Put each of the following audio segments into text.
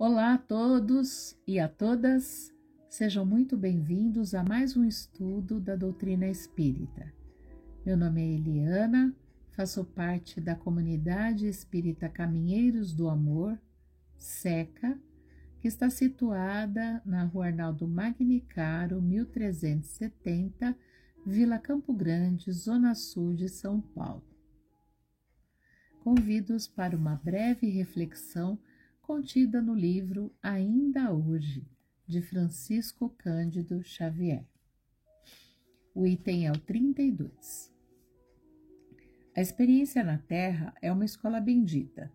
Olá a todos e a todas, sejam muito bem-vindos a mais um estudo da doutrina espírita. Meu nome é Eliana, faço parte da comunidade espírita Caminheiros do Amor, SECA, que está situada na Rua Arnaldo Magnicaro, 1370, Vila Campo Grande, Zona Sul de São Paulo. Convido-os para uma breve reflexão contida no livro Ainda Hoje, de Francisco Cândido Xavier. O item é o 32. A experiência na Terra é uma escola bendita.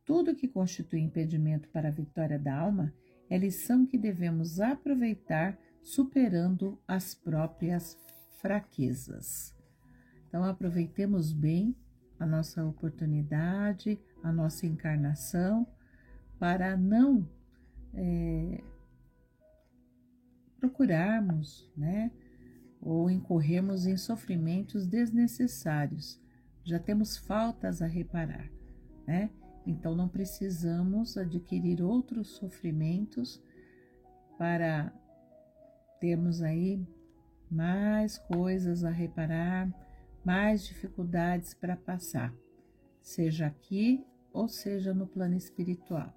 Tudo que constitui impedimento para a vitória da alma é lição que devemos aproveitar superando as próprias fraquezas. Então, aproveitemos bem a nossa oportunidade, a nossa encarnação, para não procurarmos, ou incorrermos em sofrimentos desnecessários. Já temos faltas a reparar, Então não precisamos adquirir outros sofrimentos para termos aí mais coisas a reparar, mais dificuldades para passar, seja aqui ou seja no plano espiritual.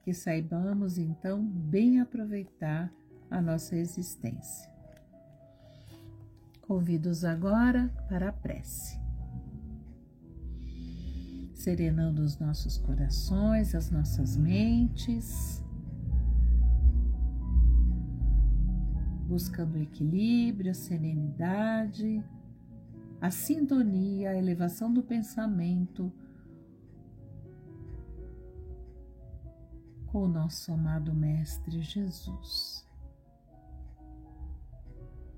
Que saibamos então bem aproveitar a nossa existência. Convido-os agora para a prece. Serenando os nossos corações, as nossas mentes, buscando o equilíbrio, a serenidade, a sintonia, a elevação do pensamento com o nosso amado Mestre Jesus,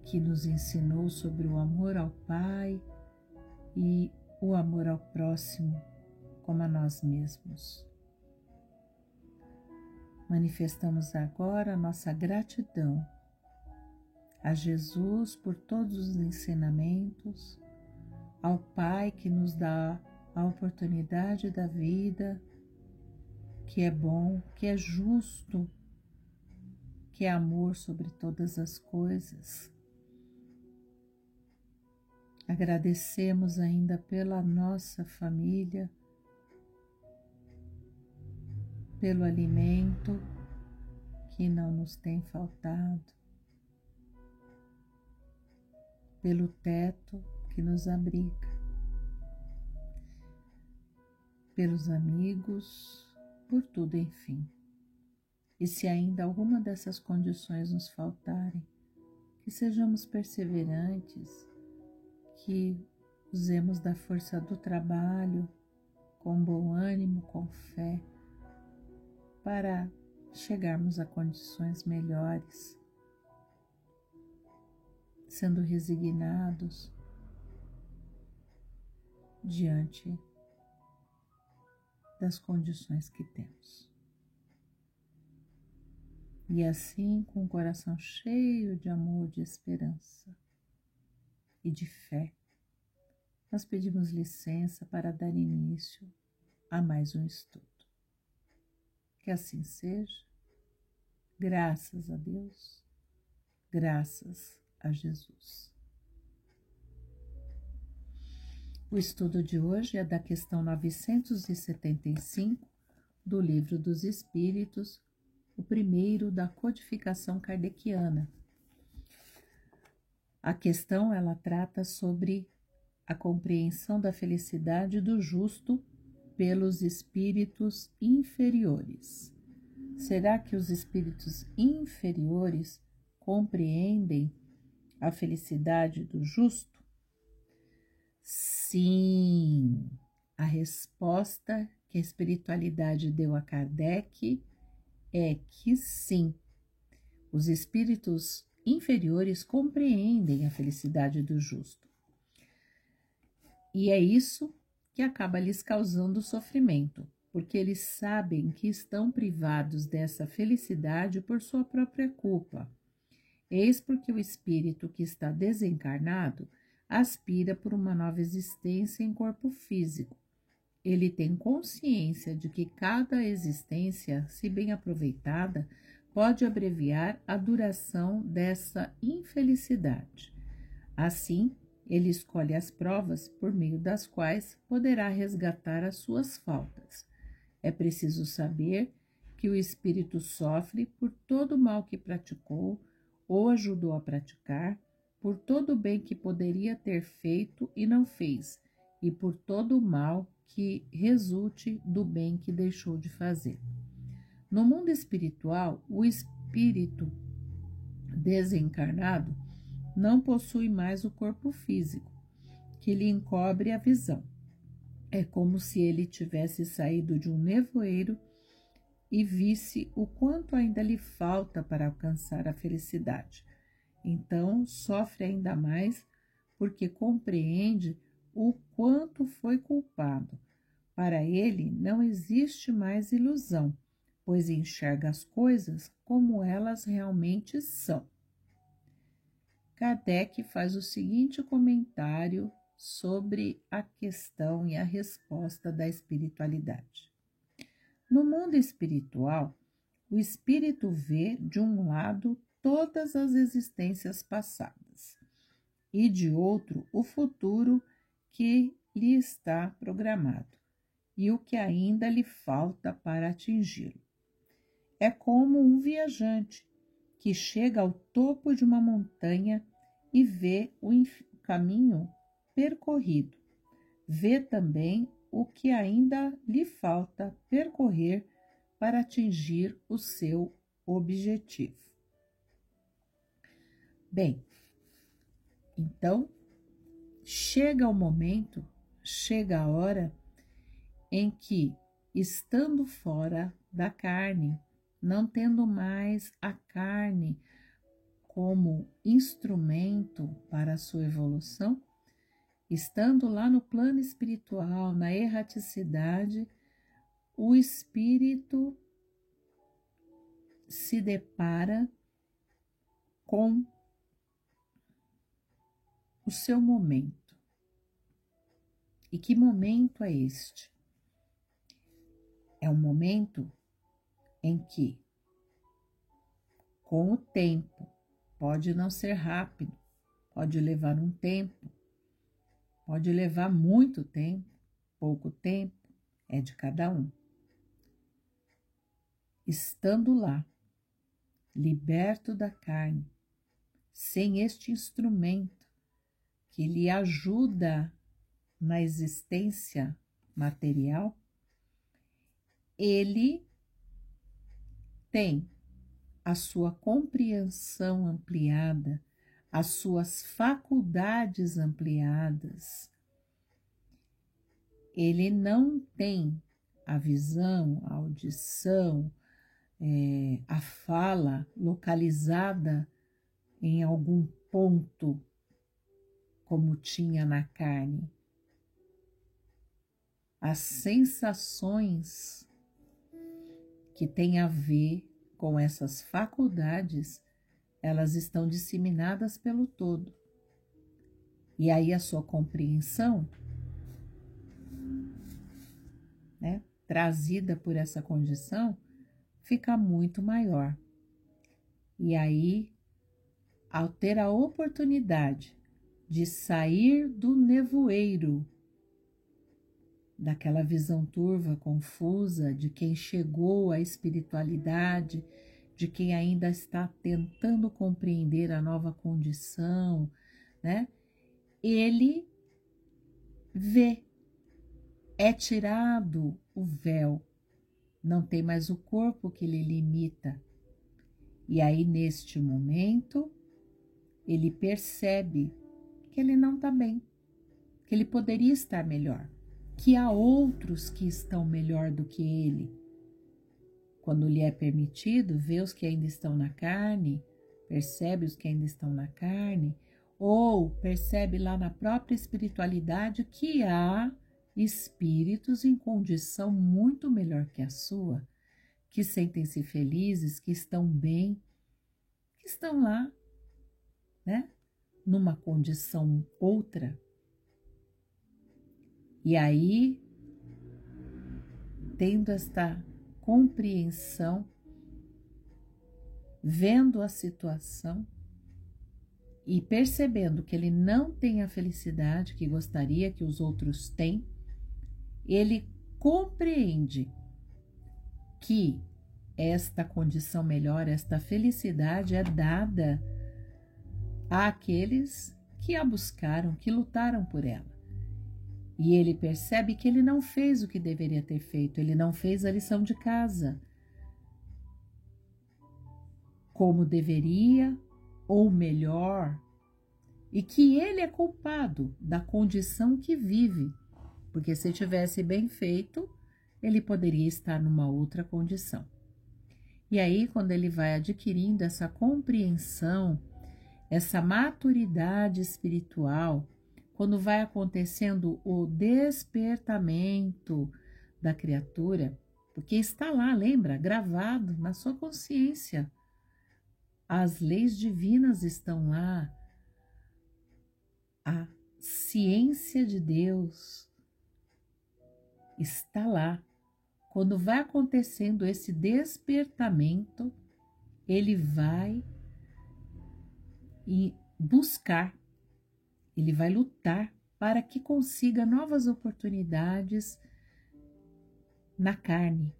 que nos ensinou sobre o amor ao Pai e o amor ao próximo como a nós mesmos. Manifestamos agora a nossa gratidão a Jesus por todos os ensinamentos, ao Pai que nos dá a oportunidade da vida, que é bom, que é justo, que é amor sobre todas as coisas. Agradecemos ainda pela nossa família, pelo alimento que não nos tem faltado, pelo teto que nos abriga, pelos amigos, por tudo, enfim. E se ainda alguma dessas condições nos faltarem, que sejamos perseverantes, que usemos da força do trabalho, com bom ânimo, com fé, para chegarmos a condições melhores, sendo resignados diante das condições que temos. E assim, com o coração cheio de amor, de esperança e de fé, nós pedimos licença para dar início a mais um estudo. Que assim seja, graças a Deus, graças a Jesus. O estudo de hoje é da questão 975 do Livro dos Espíritos, o primeiro da codificação kardeciana. A questão ela trata sobre a compreensão da felicidade do justo pelos espíritos inferiores. Será que os espíritos inferiores compreendem a felicidade do justo? Sim, a resposta que a espiritualidade deu a Kardec é que sim, os espíritos inferiores compreendem a felicidade do justo. E é isso que acaba lhes causando sofrimento, porque eles sabem que estão privados dessa felicidade por sua própria culpa. Eis porque o espírito que está desencarnado aspira por uma nova existência em corpo físico, ele tem consciência de que cada existência, se bem aproveitada, pode abreviar a duração dessa infelicidade. Assim, ele escolhe as provas por meio das quais poderá resgatar as suas faltas. É preciso saber que o espírito sofre por todo o mal que praticou ou ajudou a praticar, por todo o bem que poderia ter feito e não fez, e por todo o mal que resulte do bem que deixou de fazer. No mundo espiritual, o espírito desencarnado não possui mais o corpo físico, que lhe encobre a visão. É como se ele tivesse saído de um nevoeiro e visse o quanto ainda lhe falta para alcançar a felicidade. Então, sofre ainda mais porque compreende o quanto foi culpado. Para ele, não existe mais ilusão, pois enxerga as coisas como elas realmente são. Kardec faz o seguinte comentário sobre a questão e a resposta da espiritualidade. No mundo espiritual, o espírito vê, de um lado, todas as existências passadas e, de outro, o futuro que lhe está programado e o que ainda lhe falta para atingi-lo. É como um viajante que chega ao topo de uma montanha e vê o caminho percorrido. Vê também o que ainda lhe falta percorrer para atingir o seu objetivo. Bem, então, chega o momento, chega a hora em que, estando fora da carne, não tendo mais a carne como instrumento para a sua evolução, estando lá no plano espiritual, na erraticidade, o espírito se depara com o seu momento. E que momento é este? É um momento em que, com o tempo, pode não ser rápido, pode levar um tempo, pode levar muito tempo, pouco tempo, é de cada um. Estando lá, liberto da carne, sem este instrumento que lhe ajuda na existência material, ele tem a sua compreensão ampliada, as suas faculdades ampliadas. Ele não tem a visão, a audição, a fala localizada em algum ponto, como tinha na carne. As sensações que têm a ver com essas faculdades, elas estão disseminadas pelo todo. E aí a sua compreensão, trazida por essa condição, fica muito maior. E aí, ao ter a oportunidade de sair do nevoeiro, daquela visão turva, confusa, de quem chegou à espiritualidade, de quem ainda está tentando compreender a nova condição, ele vê, é tirado o véu, não tem mais o corpo que lhe limita. E aí, neste momento, ele percebe que ele não está bem, que ele poderia estar melhor, que há outros que estão melhor do que ele. Quando lhe é permitido ver os que ainda estão na carne, percebe os que ainda estão na carne, ou percebe lá na própria espiritualidade que há espíritos em condição muito melhor que a sua, que sentem-se felizes, que estão bem, que estão lá, numa condição outra. E aí tendo esta compreensão, vendo a situação e percebendo que ele não tem a felicidade que gostaria que os outros têm, ele compreende que esta condição melhor, esta felicidade é dada àqueles que a buscaram, que lutaram por ela. E ele percebe que ele não fez o que deveria ter feito, ele não fez a lição de casa como deveria ou melhor, e que ele é culpado da condição que vive, porque se tivesse bem feito, ele poderia estar numa outra condição. E aí, quando ele vai adquirindo essa compreensão, essa maturidade espiritual, quando vai acontecendo o despertamento da criatura, porque está lá, lembra, gravado na sua consciência. As leis divinas estão lá, a ciência de Deus está lá. Quando vai acontecendo esse despertamento, ele vai buscar, ele vai lutar para que consiga novas oportunidades na carne,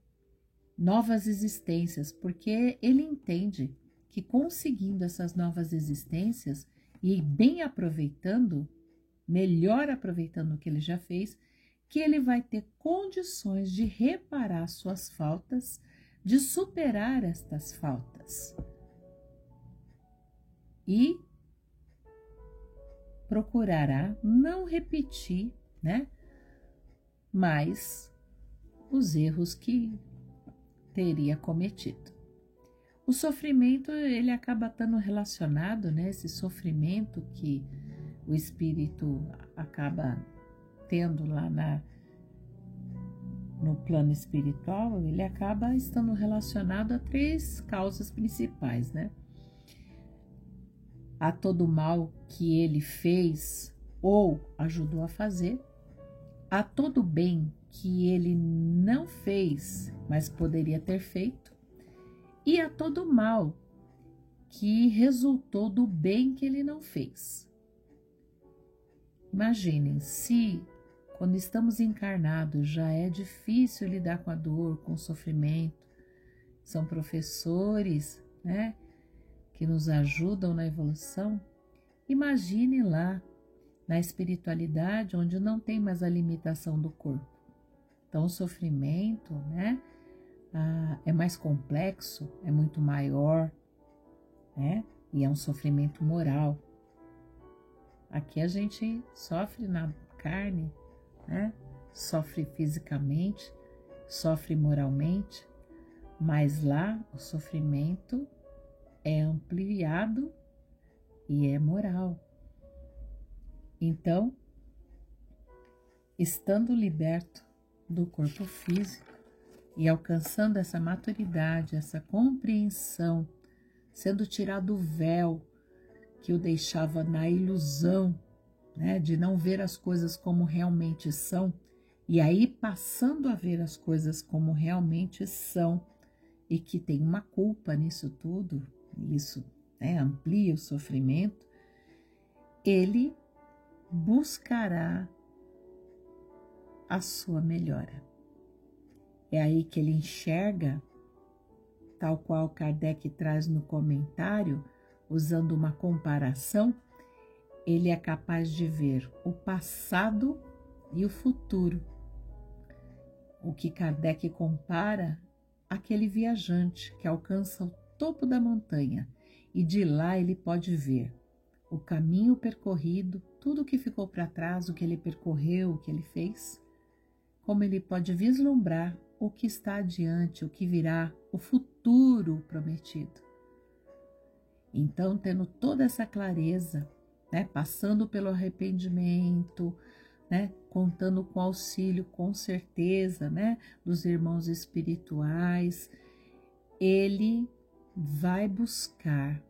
novas existências, porque ele entende que conseguindo essas novas existências e bem aproveitando, melhor aproveitando o que ele já fez, que ele vai ter condições de reparar suas faltas, de superar estas faltas e procurará não repetir, mais os erros que teria cometido. O sofrimento, ele acaba estando relacionado, esse sofrimento que o espírito acaba tendo lá no plano espiritual, ele acaba estando relacionado a 3 causas principais, A todo mal que ele fez ou ajudou a fazer, a todo bem que ele não fez, mas poderia ter feito, e a todo mal que resultou do bem que ele não fez. Imaginem, se quando estamos encarnados já é difícil lidar com a dor, com o sofrimento, são professores, que nos ajudam na evolução, imagine lá na espiritualidade onde não tem mais a limitação do corpo. Então o sofrimento, é mais complexo, é muito maior, e é um sofrimento moral. Aqui a gente sofre na carne, sofre fisicamente, sofre moralmente, mas lá o sofrimento é ampliado e é moral. Então, estando liberto do corpo físico e alcançando essa maturidade, essa compreensão, sendo tirado o véu que o deixava na ilusão, de não ver as coisas como realmente são, e aí passando a ver as coisas como realmente são, e que tem uma culpa nisso tudo, isso amplia o sofrimento, ele buscará a sua melhora. É aí que ele enxerga, tal qual Kardec traz no comentário, usando uma comparação, ele é capaz de ver o passado e o futuro. O que Kardec compara aquele viajante que alcança o topo da montanha e de lá ele pode ver o caminho percorrido, tudo o que ficou para trás, o que ele percorreu, o que ele fez, como ele pode vislumbrar o que está adiante, o que virá, o futuro prometido. Então, tendo toda essa clareza, passando pelo arrependimento, contando com auxílio, com certeza, dos irmãos espirituais, ele vai buscar,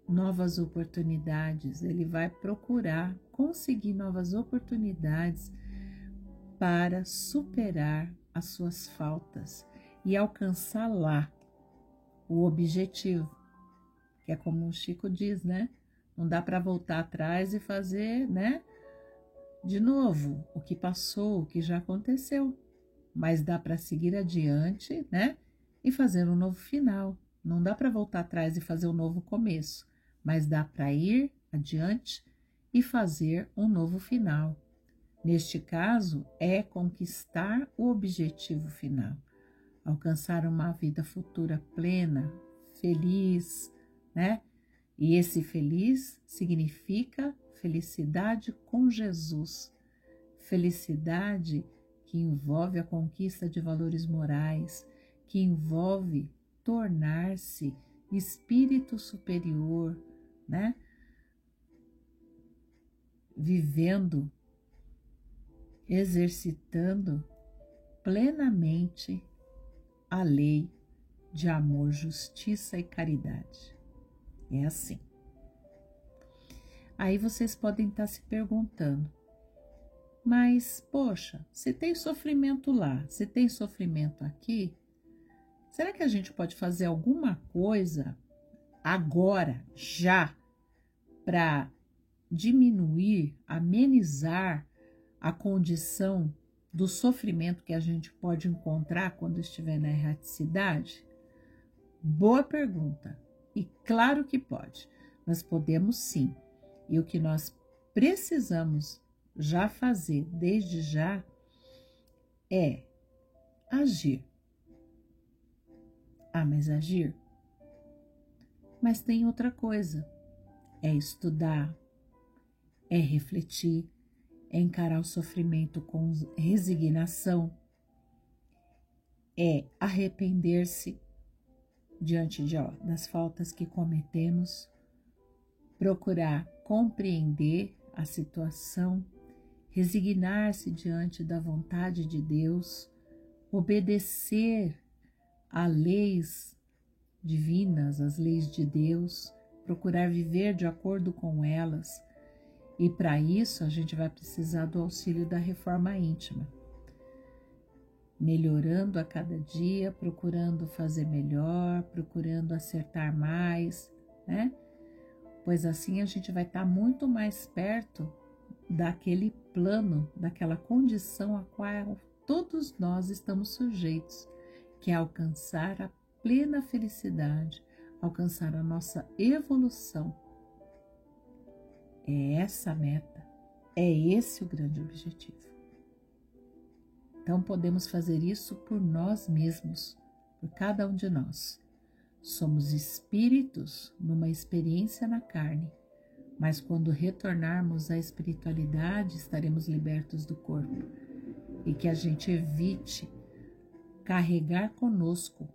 novas oportunidades, ele vai procurar conseguir novas oportunidades para superar as suas faltas e alcançar lá o objetivo, que é como o Chico diz, né? Não dá para voltar atrás e fazer, né? De novo, o que passou, o que já aconteceu, mas dá para seguir adiante, né? E fazer um novo final. Não dá para voltar atrás e fazer um novo começo, mas dá para ir adiante e fazer um novo final. Neste caso, é conquistar o objetivo final, alcançar uma vida futura plena, feliz, né? E esse feliz significa felicidade com Jesus, felicidade que envolve a conquista de valores morais, que envolve tornar-se espírito superior, né? Vivendo, exercitando plenamente a lei de amor, justiça e caridade. É assim. Aí vocês podem estar se perguntando, mas, poxa, se tem sofrimento lá, se tem sofrimento aqui, será que a gente pode fazer alguma coisa agora, já, para diminuir, amenizar a condição do sofrimento que a gente pode encontrar quando estiver na erraticidade? Boa pergunta. E claro que pode. Nós podemos sim. E o que nós precisamos já fazer desde já é agir. Ah, mas agir? Mas tem outra coisa. É estudar, é refletir, é encarar o sofrimento com resignação, é arrepender-se diante das faltas que cometemos, procurar compreender a situação, resignar-se diante da vontade de Deus, obedecer às leis divinas, às leis de Deus, procurar viver de acordo com elas. E para isso a gente vai precisar do auxílio da reforma íntima, melhorando a cada dia, procurando fazer melhor, procurando acertar mais, né? Pois assim a gente vai estar muito mais perto daquele plano, daquela condição a qual todos nós estamos sujeitos, que é alcançar a plena felicidade, alcançar a nossa evolução. É essa a meta, é esse o grande objetivo. Então podemos fazer isso por nós mesmos, por cada um de nós. Somos espíritos numa experiência na carne, mas quando retornarmos à espiritualidade estaremos libertos do corpo. E que a gente evite carregar conosco,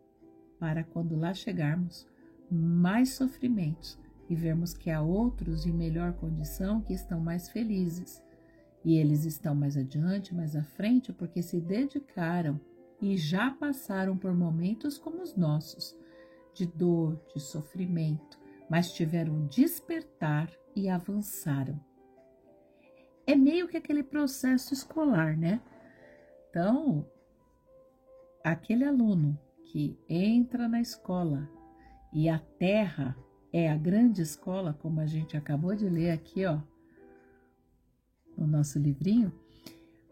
para quando lá chegarmos, mais sofrimentos e vermos que há outros em melhor condição que estão mais felizes. E eles estão mais adiante, mais à frente, porque se dedicaram e já passaram por momentos como os nossos, de dor, de sofrimento, mas tiveram despertar e avançaram. É meio que aquele processo escolar, né? Então, aquele aluno que entra na escola e a terra é a grande escola, como a gente acabou de ler aqui, ó, no nosso livrinho,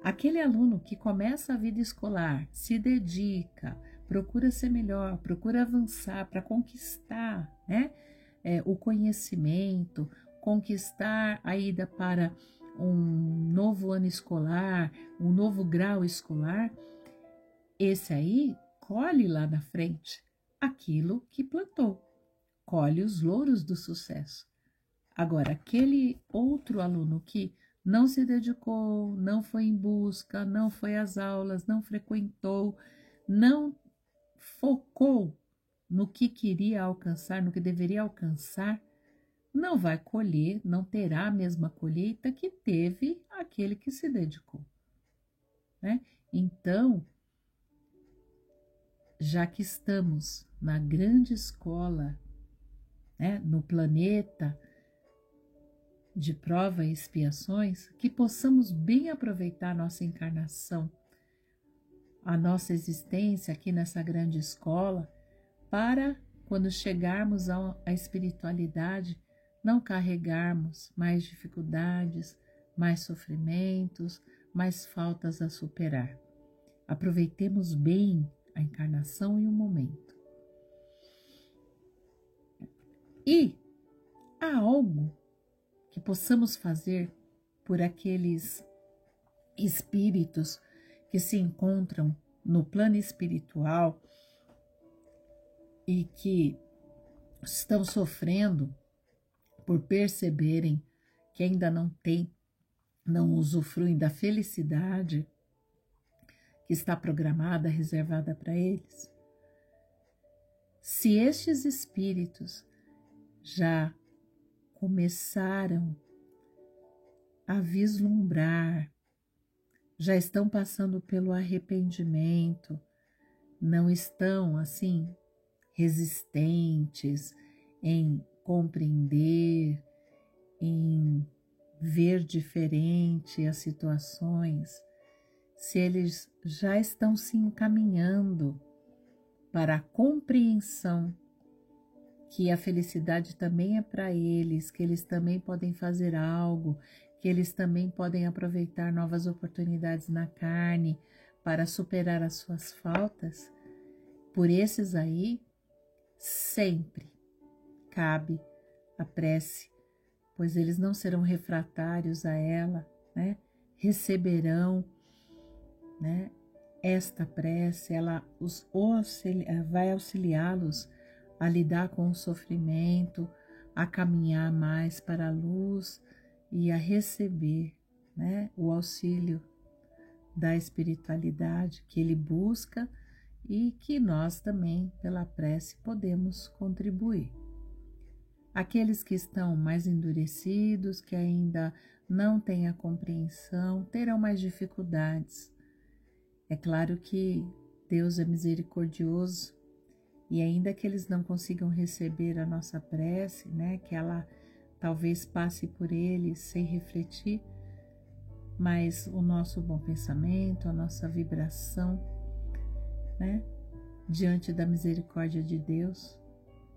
aquele aluno que começa a vida escolar, se dedica, procura ser melhor, procura avançar para conquistar, né, o conhecimento, conquistar a ida para um novo ano escolar, um novo grau escolar, esse aí colhe lá na frente aquilo que plantou, colhe os louros do sucesso. Agora, aquele outro aluno que não se dedicou, não foi em busca, não foi às aulas, não frequentou, não focou no que queria alcançar, no que deveria alcançar, não vai colher, não terá a mesma colheita que teve aquele que se dedicou, né? Então, já que estamos na grande escola, né, no planeta, de prova e expiações, que possamos bem aproveitar nossa encarnação, a nossa existência aqui nessa grande escola, para, quando chegarmos à espiritualidade, não carregarmos mais dificuldades, mais sofrimentos, mais faltas a superar. Aproveitemos bem a encarnação e o momento. E há algo que possamos fazer por aqueles espíritos que se encontram no plano espiritual e que estão sofrendo por perceberem que ainda não usufruem da felicidade que está programada, reservada para eles. Se estes espíritos já começaram a vislumbrar, já estão passando pelo arrependimento, não estão assim resistentes em compreender, em ver diferente as situações, se eles já estão se encaminhando para a compreensão que a felicidade também é para eles, que eles também podem fazer algo, que eles também podem aproveitar novas oportunidades na carne para superar as suas faltas, por esses aí, sempre cabe a prece, pois eles não serão refratários a ela, né? Receberão, né, esta prece, ela vai auxiliá-los a lidar com o sofrimento, a caminhar mais para a luz e a receber, né, o auxílio da espiritualidade que ele busca e que nós também, pela prece, podemos contribuir. Aqueles que estão mais endurecidos, que ainda não têm a compreensão, terão mais dificuldades. É claro que Deus é misericordioso e ainda que eles não consigam receber a nossa prece, né, que ela talvez passe por eles sem refletir, mas o nosso bom pensamento, a nossa vibração, né, diante da misericórdia de Deus,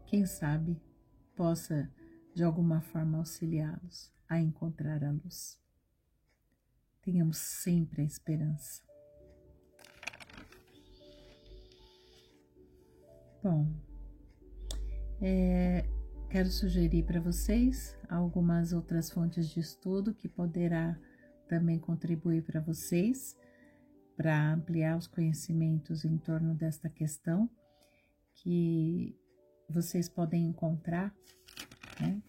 quem sabe possa de alguma forma auxiliá-los a encontrar a luz. Tenhamos sempre a esperança. Bom, quero sugerir para vocês algumas outras fontes de estudo que poderá também contribuir para vocês, para ampliar os conhecimentos em torno desta questão, que vocês podem encontrar, né,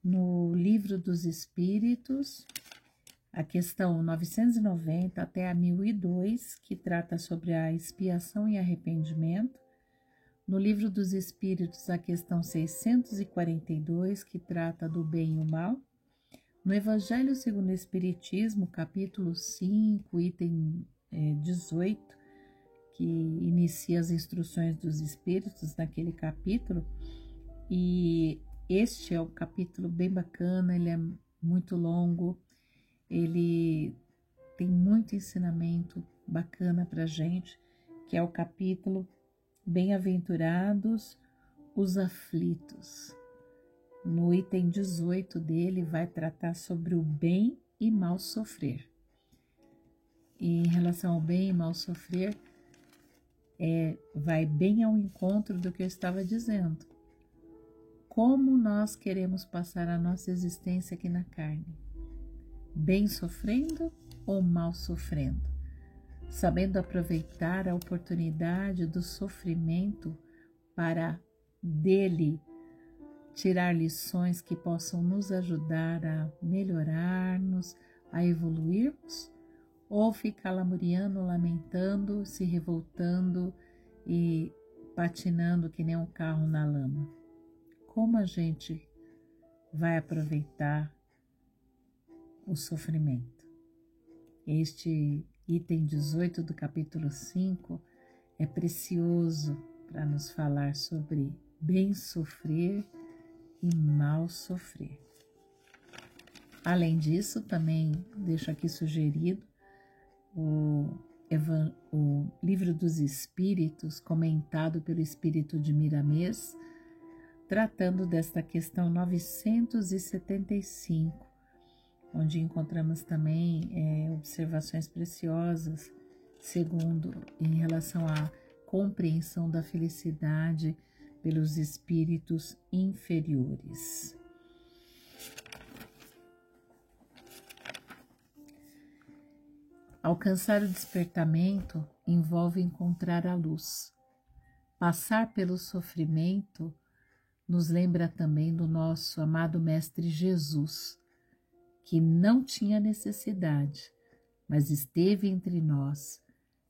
no Livro dos Espíritos, a questão 990 até a 1002, que trata sobre a expiação e arrependimento. No Livro dos Espíritos, a questão 642, que trata do bem e o mal. No Evangelho segundo o Espiritismo, capítulo 5, item 18, que inicia as instruções dos Espíritos naquele capítulo. E este é um capítulo bem bacana, ele é muito longo, ele tem muito ensinamento bacana para a gente, que é o capítulo Bem-aventurados os aflitos. No item 18 dele vai tratar sobre o bem e mal sofrer. E em relação ao bem e mal sofrer, vai bem ao encontro do que eu estava dizendo. Como nós queremos passar a nossa existência aqui na carne? Bem sofrendo ou mal sofrendo? Sabendo aproveitar a oportunidade do sofrimento para dele tirar lições que possam nos ajudar a melhorarmos, a evoluirmos, ou ficar lamuriando, lamentando, se revoltando e patinando que nem um carro na lama. Como a gente vai aproveitar o sofrimento? Este item 18 do capítulo 5 é precioso para nos falar sobre bem sofrer e mal sofrer. Além disso, também deixo aqui sugerido o Livro dos Espíritos, comentado pelo Espírito de Miramês, tratando desta questão 975, onde encontramos também observações preciosas, segundo em relação à compreensão da felicidade pelos espíritos inferiores. Alcançar o despertamento envolve encontrar a luz. Passar pelo sofrimento nos lembra também do nosso amado Mestre Jesus, que não tinha necessidade, mas esteve entre nós,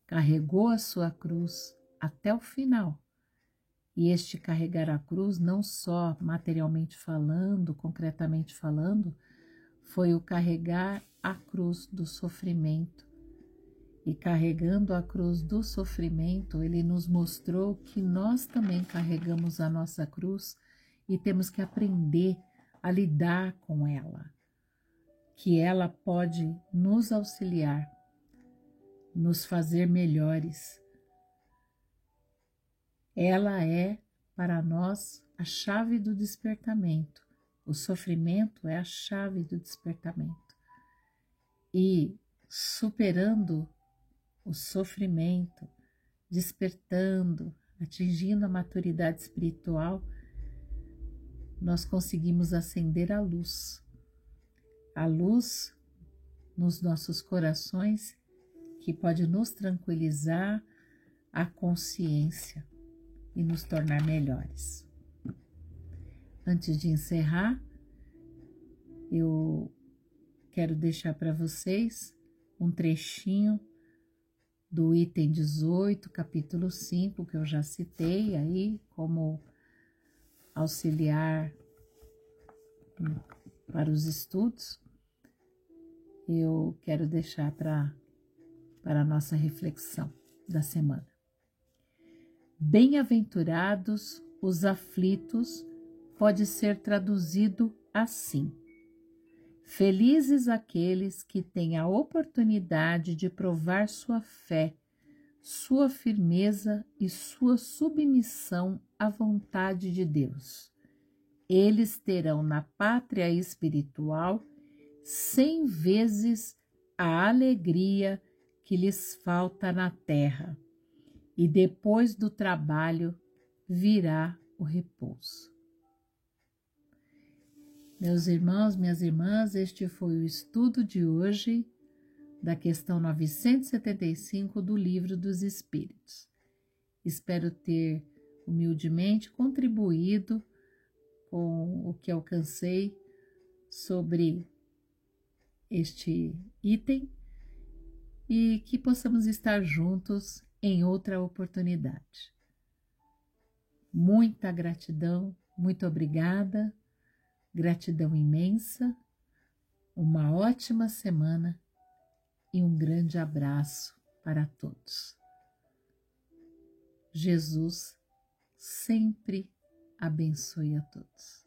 carregou a sua cruz até o final. E este carregar a cruz, não só materialmente falando, concretamente falando, foi o carregar a cruz do sofrimento. E carregando a cruz do sofrimento, ele nos mostrou que nós também carregamos a nossa cruz e temos que aprender a lidar com ela, que ela pode nos auxiliar, nos fazer melhores. Ela é, para nós, a chave do despertamento. O sofrimento é a chave do despertamento. E superando o sofrimento, despertando, atingindo a maturidade espiritual, nós conseguimos acender a luz nos nossos corações, que pode nos tranquilizar a consciência e nos tornar melhores. Antes de encerrar, eu quero deixar para vocês um trechinho do item 18, capítulo 5, que eu já citei aí como auxiliar para os estudos. Eu quero deixar para a nossa reflexão da semana. Bem-aventurados os aflitos pode ser traduzido assim: felizes aqueles que têm a oportunidade de provar sua fé, sua firmeza e sua submissão à vontade de Deus. Eles terão na pátria espiritual 100 vezes a alegria que lhes falta na terra, e depois do trabalho virá o repouso. Meus irmãos, minhas irmãs, este foi o estudo de hoje da questão 975 do Livro dos Espíritos. Espero ter humildemente contribuído com o que alcancei sobre este item e que possamos estar juntos em outra oportunidade. Muita gratidão, muito obrigada. Gratidão imensa, uma ótima semana e um grande abraço para todos. Jesus sempre abençoe a todos.